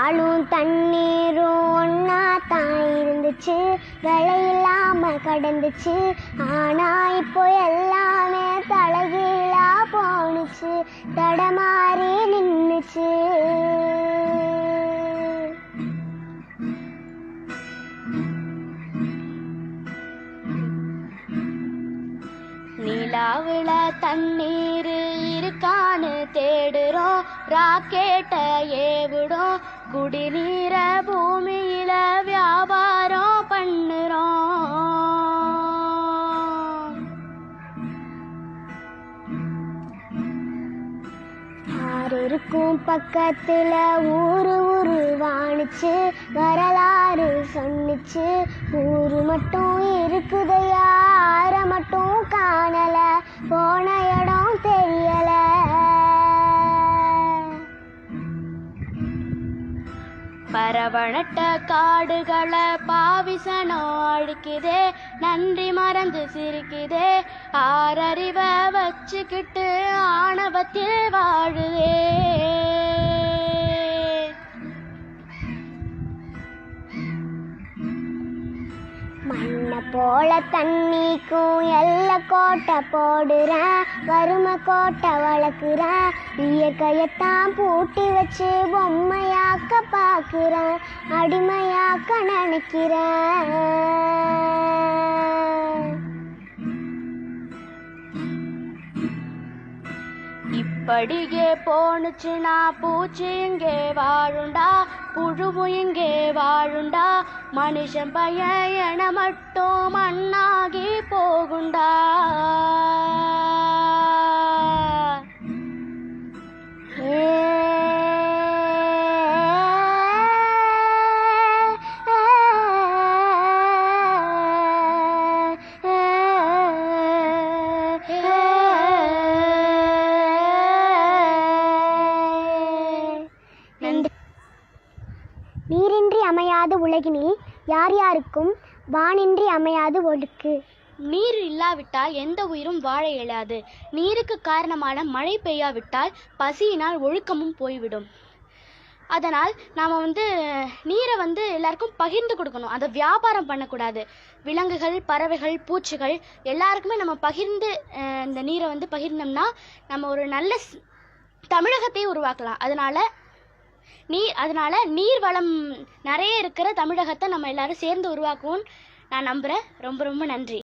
பாலும் தண்ணீரும் ஒன்னா தான் இருந்துச்சு, விலையில்லாம கடந்துச்சு. ஆனா இப்போ எல்லாமே தலைகீழா போனுச்சு, தடமாறி நின்னுச்சு. நிலாவுல தண்ணீர் இருக்கான்னு தேடுறோம், ராக்கெட்ட ஏவிடும், குடிநீர பூமியில வியாபாரம் பண்ணுறோம். இருக்கும் பக்கத்துல ஊரு உருவானுச்சு, வரலாறு சொன்னிச்சு. ஊரு மட்டும் இருக்குதையா, ஆற மட்டும் காணல, போன இடம் தெரியல. பரவனட்ட காடுகளை பாவிசனம் அழிக்குதே, நன்றி மறந்து சிரிக்குதே. ஆறறிவ வச்சுக்கிட்டு ஆணவத்தில் வாழுதே. மண்ணை போல தண்ணிக்கும் எல்லை கோட்டை போடுறேன், வறுமை கோட்டை வளர்க்குறேன். இயற்கையத்தான் பூட்டி வச்சு பொம்மையாக்க பார்க்குறேன், அடிமையாக்க நினைக்கிறேன். இப்படியே போனுச்சுன்னா பூச்சி இங்கே வாழுண்டா, புழுவும் இங்கே வாழுண்டா. மனுஷன் பையன் என மட்டும் மண்ணாகி போகுண்டா. நீரின்றி அமையாத உலகினில் யார் யாருக்கும் வானின்றி அமையாது ஒழுக்கு. நீர் இல்லாவிட்டால் எந்த உயிரும் வாழ இயலாது. நீருக்கு காரணமான மழை பெய்யாவிட்டால் பசியினால் ஒழுக்கமும் போய்விடும். அதனால் நாம் நீரை எல்லாருக்கும் பகிர்ந்து கொடுக்கணும், அதை வியாபாரம் பண்ணக்கூடாது. விலங்குகள், பறவைகள், பூச்சிகள் எல்லாருக்குமே நம்ம பகிர்ந்து இந்த நீரை பகிர்ந்தோம்னா நம்ம ஒரு நல்ல தமிழகத்தை உருவாக்கலாம். அதனால நீர் வளம் நிறைய இருக்கிற தமிழகத்தை நம்ம எல்லாரும் சேர்ந்து உருவாக்குவோம்னு நான் நம்புகிறேன். ரொம்ப ரொம்ப நன்றி.